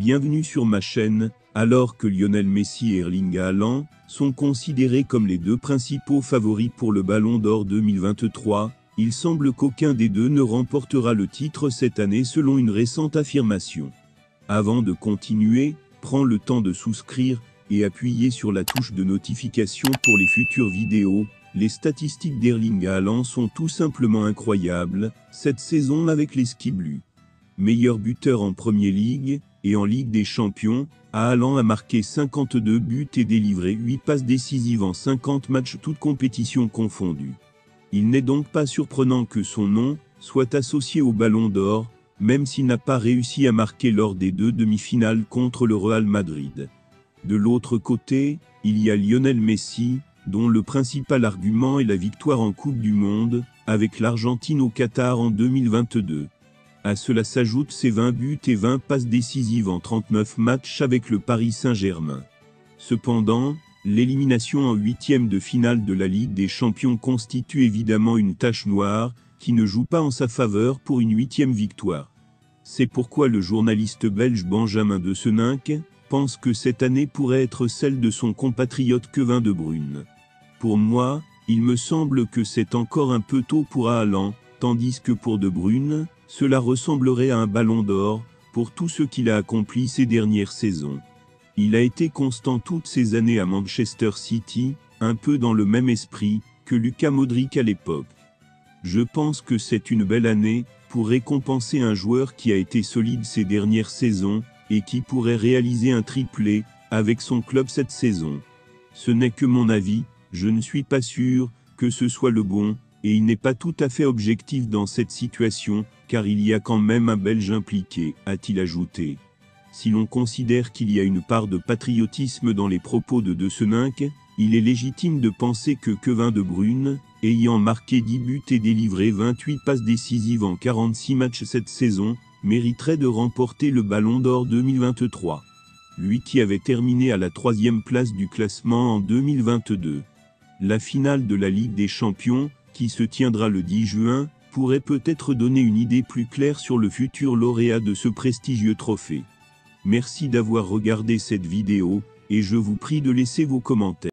Bienvenue sur ma chaîne. Alors que Lionel Messi et Erling Haaland sont considérés comme les deux principaux favoris pour le Ballon d'Or 2023, il semble qu'aucun des deux ne remportera le titre cette année selon une récente affirmation. Avant de continuer, prends le temps de souscrire et appuyer sur la touche de notification pour les futures vidéos. Les statistiques d'Erling Haaland sont tout simplement incroyables cette saison avec les Ski Bleus. Meilleur buteur en Premier League et en Ligue des Champions, Haaland a marqué 52 buts et délivré 8 passes décisives en 50 matchs toutes compétitions confondues. Il n'est donc pas surprenant que son nom soit associé au Ballon d'Or, même s'il n'a pas réussi à marquer lors des deux demi-finales contre le Real Madrid. De l'autre côté, il y a Lionel Messi, dont le principal argument est la victoire en Coupe du Monde, avec l'Argentine au Qatar en 2022. À cela s'ajoutent ses 20 buts et 20 passes décisives en 39 matchs avec le Paris Saint-Germain. Cependant, l'élimination en huitième de finale de la Ligue des Champions constitue évidemment une tache noire, qui ne joue pas en sa faveur pour une huitième victoire. C'est pourquoi le journaliste belge Benjamin De Seninck pense que cette année pourrait être celle de son compatriote Kevin De Bruyne. Pour moi, il me semble que c'est encore un peu tôt pour Haaland, tandis que pour De Bruyne, cela ressemblerait à un Ballon d'Or, pour tout ce qu'il a accompli ces dernières saisons. Il a été constant toutes ces années à Manchester City, un peu dans le même esprit que Luka Modric à l'époque. Je pense que c'est une belle année pour récompenser un joueur qui a été solide ces dernières saisons et qui pourrait réaliser un triplé avec son club cette saison. Ce n'est que mon avis, je ne suis pas sûr que ce soit le bon, et il n'est pas tout à fait objectif dans cette situation, car il y a quand même un Belge impliqué, a-t-il ajouté. Si l'on considère qu'il y a une part de patriotisme dans les propos de Seninck, il est légitime de penser que Kevin De Bruyne, ayant marqué 10 buts et délivré 28 passes décisives en 46 matchs cette saison, mériterait de remporter le Ballon d'Or 2023. Lui qui avait terminé à la 3e place du classement en 2022. La finale de la Ligue des Champions, qui se tiendra le 10 juin, pourrait peut-être donner une idée plus claire sur le futur lauréat de ce prestigieux trophée. Merci d'avoir regardé cette vidéo, et je vous prie de laisser vos commentaires.